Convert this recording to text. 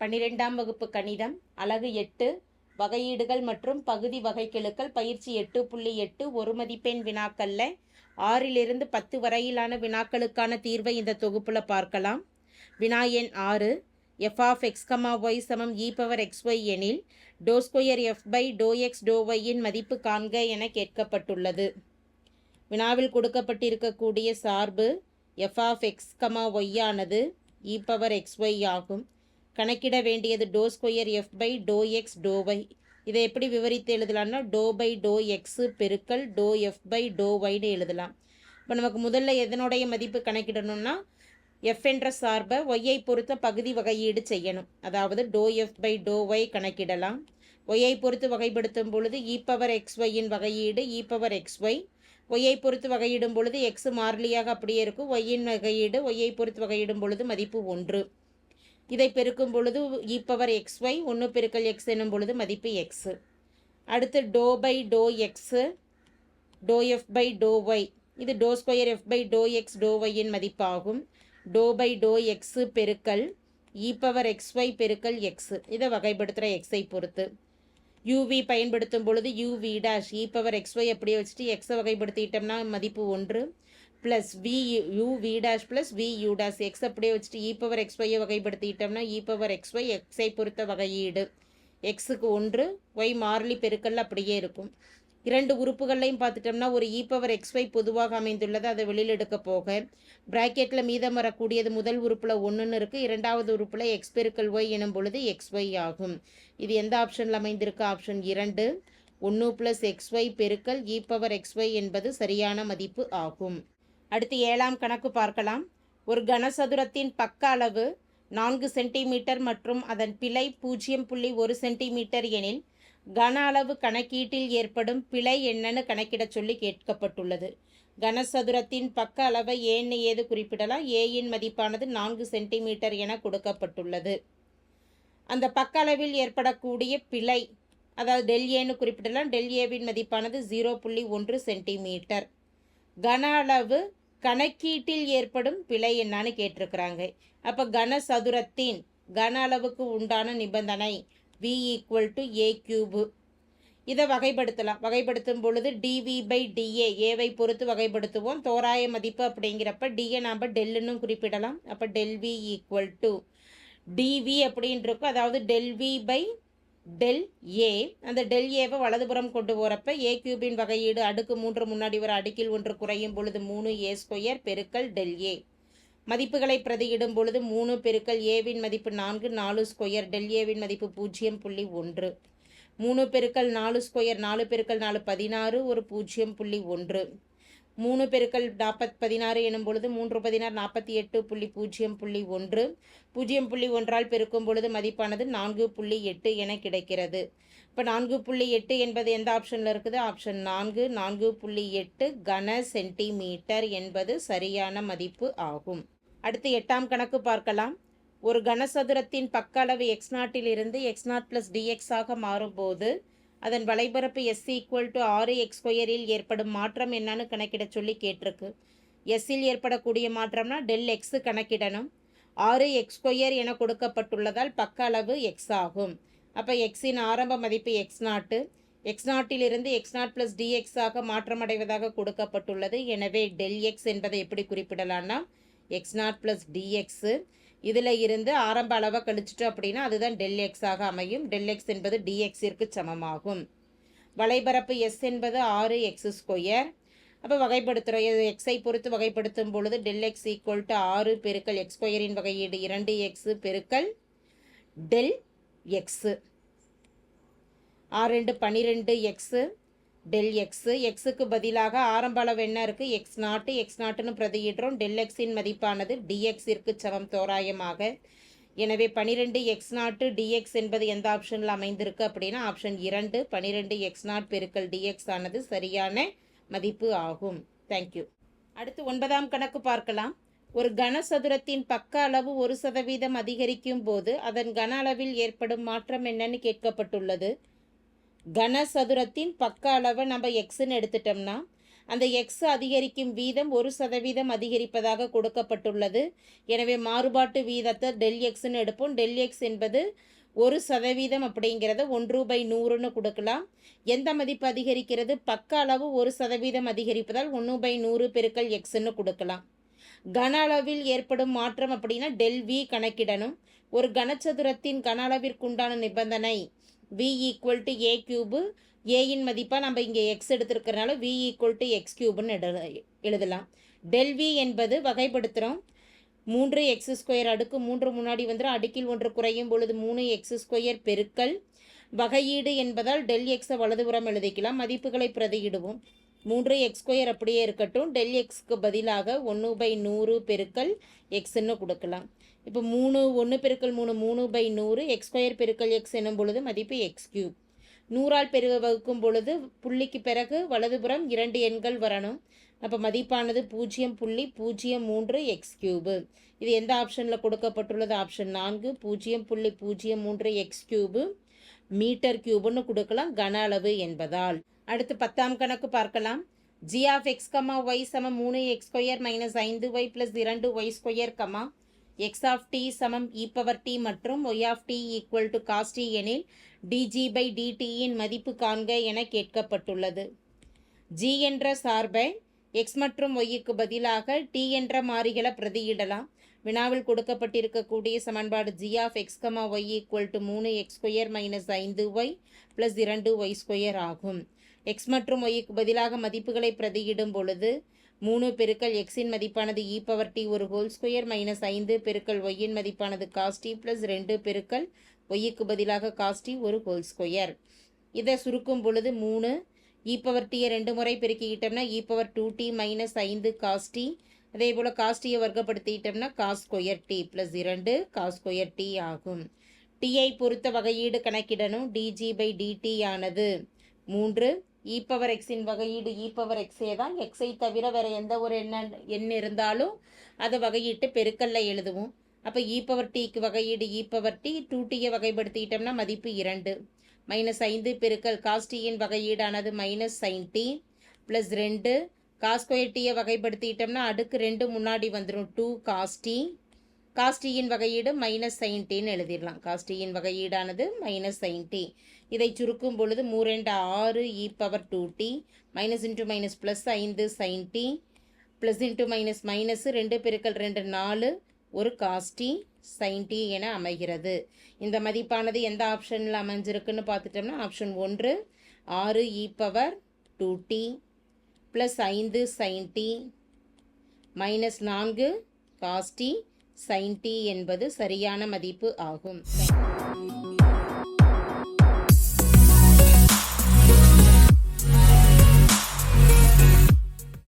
12ஆம் வகுப்பு கணிதம் அலகு 8 வகையீடுகள் மற்றும் பகுதி வகைக்கெழுக்கள் பயிற்சி 8.8 ஒரு மதிப்பெண் வினாக்கள்ல 6லிருந்து 10 வரையிலான வினாக்களுக்கான தீர்வை இந்த தொகுப்புல பார்க்கலாம். வினா எண் 6 f of x, y சமம் e⁻xy எனில் ∂2 f by ∂x ∂y இன் மதிப்பு காண்க என கேட்கப்பட்டுள்ளது. வினாவில் கொடுக்கப்பட்டிருக்கக்கூடிய சார்பு f of x, y ஆனது e⁻xy ஆகும். கணக்கிட வேண்டியது ∂2 f by ∂x ∂y. இதை எப்படி விவரித்து எழுதலாம்னா by ∂x பெருக்கல் ∂f by ∂yன்னு எழுதலாம். இப்போ நமக்கு முதல்ல எதனுடைய மதிப்பு கணக்கிடணும்னா f என்ற சார்பை yஐ பொறுத்த பகுதி வகையீடு செய்யணும். அதாவது ∂f by ∂y கணக்கிடலாம். yஐ பொறுத்து வகைப்படுத்தும் பொழுது e⁻xy இன் வகையீடு e⁻xy. yஐ பொறுத்து வகையிடும் பொழுது x மாறிலியாக அப்படியே இருக்கும். yயின் வகையீடு yஐ பொறுத்து வகையிடும் பொழுது மதிப்பு 1. இதை பெருக்கும் பொழுது e⁻xy 1 பெருக்கல் x எனும் பொழுது மதிப்பு x. அடுத்து by ∂x ∂f by ∂y, இது ∂2 f by ∂x ∂y இன் மதிப்பாகும். by ∂x பெருக்கல் e⁻xy பெருக்கல் x. இதை வகைப்படுத்துகிற xஐ பொறுத்து uv பயன்படுத்தும் பொழுது uv' e⁻xy அப்படியே வச்சுட்டு x வகைப்படுத்திட்டோம்னா மதிப்பு 1 plus uv' plus vu' x அப்படியே வச்சுட்டு e⁻xy வகைப்படுத்திட்டோம்னா e⁻xy xஐ பொறுத்த வகையீடு xக்கு 1 y மாறிலி பெருக்கல் அப்படியே இருக்கும். இரண்டு உறுப்புகளையும் பார்த்துட்டோம்னா ஒரு e⁻xy பொதுவாக அமைந்துள்ளது, அதை வெளியில் எடுக்க போக பிராக்கெட்டில் மீதம் வரக்கூடியது முதல் உறுப்பில் 1ன்னு இருக்குது, இரண்டாவது உறுப்பில் x பெருக்கல் y எனும் பொழுது xy ஆகும். இது எந்த ஆப்ஷனில் அமைந்திருக்கு? ஆப்ஷன் 2 1 + xy பெருக்கல் e⁻xy என்பது சரியான மதிப்பு ஆகும். அடுத்து 7ஆம் கணக்கு பார்க்கலாம். ஒரு கனசதுரத்தின் பக்க அளவு 4 சென்டிமீட்டர் மற்றும் அதன் பிழை 0.1 சென்டிமீட்டர் எனில் கன அளவு கணக்கீட்டில் ஏற்படும் பிழை என்னன்னு கணக்கிட சொல்லி கேட்கப்பட்டுள்ளது. கனசதுரத்தின் பக்க அளவை ஏன்னு ஏது குறிப்பிடலாம். ஏயின் மதிப்பானது 4 சென்டிமீட்டர் என கொடுக்கப்பட்டுள்ளது. அந்த பக்க அளவில் ஏற்படக்கூடிய பிழை அதாவது ΔAன்னு குறிப்பிடலாம். ΔAவின் மதிப்பானது 0.1 சென்டிமீட்டர். கன அளவு கணக்கீட்டில் ஏற்படும் பிழை என்னான்னு கேட்டிருக்கிறாங்க. அப்போ கனசதுரத்தின் கன அளவுக்கு உண்டான நிபந்தனை v = a³. இதை வகைப்படுத்தலாம். வகைப்படுத்தும் பொழுது dv by dA ஏவை பொறுத்து வகைப்படுத்துவோம். தோராய மதிப்பு அப்படிங்கிறப்ப dA நாம் டெல்லுன்னு குறிப்பிடலாம். அப்போ ΔV = dv அப்படின்னு இருக்கும். அதாவது ΔV by ΔA. அந்த ΔAவை வலதுபுறம் கொண்டு போகிறப்ப a³ வகையீடு அடுக்கு 3 முன்னாடி வர அடுக்கில் 1 குறையும் பொழுது 3a² பெருக்கல் ΔA. மதிப்புகளை பிரதியிடும் பொழுது 3 பெருக்கல் ஏவின் மதிப்பு 4 4² ΔAவின் மதிப்பு 0.1. 3 பெருக்கல் 4² 4 பெருக்கல் 4 16 ஒரு 0.1. 3 பெருக்கல் 16 எனும் பொழுது 3 16 48.0.1. 0.1ஆல் பெருக்கும் பொழுது மதிப்பானது 4.8 என கிடைக்கிறது. இப்போ 4.8 என்பது எந்த ஆப்ஷனில் இருக்குது? ஆப்ஷன் 4 4.8 கன சென்டிமீட்டர் என்பது சரியான மதிப்பு ஆகும். அடுத்து 8ஆம் கணக்கு பார்க்கலாம். ஒரு கனசதுரத்தின் பக்க அளவு x0 x0 + dx ஆக மாறும்போது அதன் வலைபரப்பு s = 6x² ஏற்படும் மாற்றம் என்னன்னு கணக்கிட சொல்லி கேட்டிருக்கு. எஸ்ஸில் ஏற்படக்கூடிய மாற்றம்னா ΔX கணக்கிடணும். 6x² என கொடுக்கப்பட்டுள்ளதால் பக்க அளவு x ஆகும். அப்போ எக்ஸின் ஆரம்ப மதிப்பு x0. x0 x0 + dx ஆக மாற்றமடைவதாக கொடுக்கப்பட்டுள்ளது. எனவே ΔX என்பதை எப்படி குறிப்பிடலாம்னா x0 + dx. இதில் இருந்து ஆரம்ப அளவை கழிச்சிட்டோம் அப்படின்னா அதுதான் ΔX ஆக அமையும். ΔX என்பது dxற்கு சமமாகும். வலைபரப்பு s என்பது 6x². அப்போ வகைப்படுத்துகிறோம். எக்ஸை பொறுத்து வகைப்படுத்தும் பொழுது ΔX = 6 பெருக்கல் x² வகையீடு 2x பெருக்கல் ΔX. 6 12x ΔX. எக்ஸுக்கு பதிலாக ஆரம்ப அளவு என்ன இருக்குது? x0 x0ன்னு பிரதியிடுறோம். ΔXின் மதிப்பானது dxற்கு சமம் தோராயமாக. எனவே 12x0 dx என்பது எந்த ஆப்ஷனில் அமைந்திருக்கு அப்படின்னா ஆப்ஷன் 2 12x0 பெருக்கல் dx ஆனது சரியான மதிப்பு ஆகும். தேங்க்யூ. அடுத்து 9ஆம் கணக்கு பார்க்கலாம். ஒரு கனசதுரத்தின் பக்க அளவு 1% அதிகரிக்கும் போது அதன் கன அளவில் ஏற்படும் மாற்றம் என்னன்னு கேட்கப்பட்டுள்ளது. கனசதுரத்தின் பக்க அளவை நம்ம எக்ஸ்ன்னு எடுத்துட்டோம்னா அந்த எக்ஸ் அதிகரிக்கும் வீதம் 1% அதிகரிப்பதாக கொடுக்கப்பட்டுள்ளது. எனவே மாறுபாட்டு வீதத்தை டெல் எக்ஸ்ன்னு எடுப்போம். டெல் எக்ஸ் என்பது 1% அப்படிங்கிறத 1/100ன்னு கொடுக்கலாம். எந்த மதிப்பு அதிகரிக்கிறது? பக்க அளவு 1% அதிகரிப்பதால் 1/100 பெருக்கல் எக்ஸ்ன்னு கொடுக்கலாம். கன அளவில் ஏற்படும் மாற்றம் அப்படின்னா டெல் வி கணக்கிடணும். ஒரு கனச்சதுரத்தின் கன அளவிற்குண்டான நிபந்தனை v equal to A cube. ஏயின் மதிப்பாக நம்ம இங்கே எக்ஸ் எடுத்துருக்கிறனால v ஈக்குவல் டு எக்ஸ் கியூப்னு எழுதலாம். டெல் வி என்பது வகைப்படுத்துகிறோம். 3x² அடுக்கு 3 முன்னாடி வந்துடும். அடுக்கில் 1 குறையும் பொழுது 3x² பெருக்கல் வகையீடு என்பதால் டெல் எக்ஸை வலதுபுறம் எழுதிக்கலாம். மதிப்புகளை பிரதியிடுவோம். 3x² அப்படியே இருக்கட்டும். டெல் எக்ஸ்க்கு பதிலாக 1/100 பெருக்கல் எக்ஸ்ன்னு கொடுக்கலாம். இப்போ 1 பெருக்கல் 3 x² பெருக்கல் எக்ஸ் என்னும் பொழுது மதிப்பு x³ 100ஆல் வகுக்கும் பொழுது புள்ளிக்கு பிறகு வலதுபுறம் 2 எண்கள் வரணும். அப்போ மதிப்பானது 0.03 x³. இது எந்த ஆப்ஷனில் கொடுக்கப்பட்டுள்ளது? ஆப்ஷன் 4 0.03 x³ மீட்டர் கியூப்னு கொடுக்கலாம் கன அளவு என்பதால். அடுத்து 10ஆம் கணக்கு பார்க்கலாம். g of x, y சமம் 3x² minus 5y plus 2y², x of t சமம் e⁻t மற்றும் y of t equal to cos t எனில் dg/dt இன் மதிப்பு காண்க என கேட்கப்பட்டுள்ளது. g என்ற சார்பை x மற்றும் yக்கு பதிலாக t என்ற மாறிகளை பிரதியிடலாம். வினாவில் கொடுக்கப்பட்டிருக்கக்கூடிய சமன்பாடு g of x, y equal to 3x² minus 5y plus 2y² ஆகும். x மற்றும் yக்கு பதிலாக மதிப்புகளை பிரதியிடும் பொழுது 3 பெருக்கல் எக்ஸின் மதிப்பானது e⁻t ஒரு ஹோல் ஸ்கொயர் மைனஸ் 5 பெருக்கல் ஒய்யின் மதிப்பானது காஸ் டி ப்ளஸ் 2 பெருக்கல் ஒய்க்கு பதிலாக காஸ் டி ஒரு ஹோல் ஸ்கொயர். இதை சுருக்கும் பொழுது 3 e⁻t 2 முறை பெருக்கிக்கிட்டோம்னா e⁻2t மைனஸ் 5 காஸ் டி. அதே போல் காஸ் டியை வர்க்கப்படுத்திக்கிட்டோம்னா cos square T plus 2 cos square T ஆகும். டியை பொறுத்த வகையீடு கணக்கிடணும். dg/dt ஆனது 3 e⁻xின் வகையீடு e⁻xே தான். எக்ஸை தவிர வேறு எந்த ஒரு எண் இருந்தாலும் அதை வகையிட்டு பெருக்கல்ல எழுதுவோம். அப்போ e⁻tக்கு வகையீடு e⁻t 2tயை வகைப்படுத்திக்கிட்டோம்னா மதிப்பு 2 மைனஸ் 5 பெருக்கல் காஸ் டியின் வகையீடானது minus sine T plus 2 cos square டியை வகைப்படுத்திக்கிட்டோம்னா அடுக்கு 2 முன்னாடி வந்துடும் 2 காஸ் டி. காஸ் டியின் வகையீடு மைனஸ் சைன் டின்னு எழுதிடலாம். காஸ் டியின் வகையீடானது மைனஸ் சைன் டி. இதை சுருக்கும் பொழுது 3 6 e⁻2t minus into minus plus 5 sine T plus into minus minus 2 பெருக்கல் 2 4 ஒரு காஸ் டி சைன் டி என அமைகிறது. இந்த மதிப்பானது எந்த ஆப்ஷனில் அமைஞ்சிருக்குன்னு பார்த்துட்டோம்னா option 1 6 e⁻2t plus 5 sine T minus 4 cos T sine T என்பது சரியான மதிப்பு ஆகும்.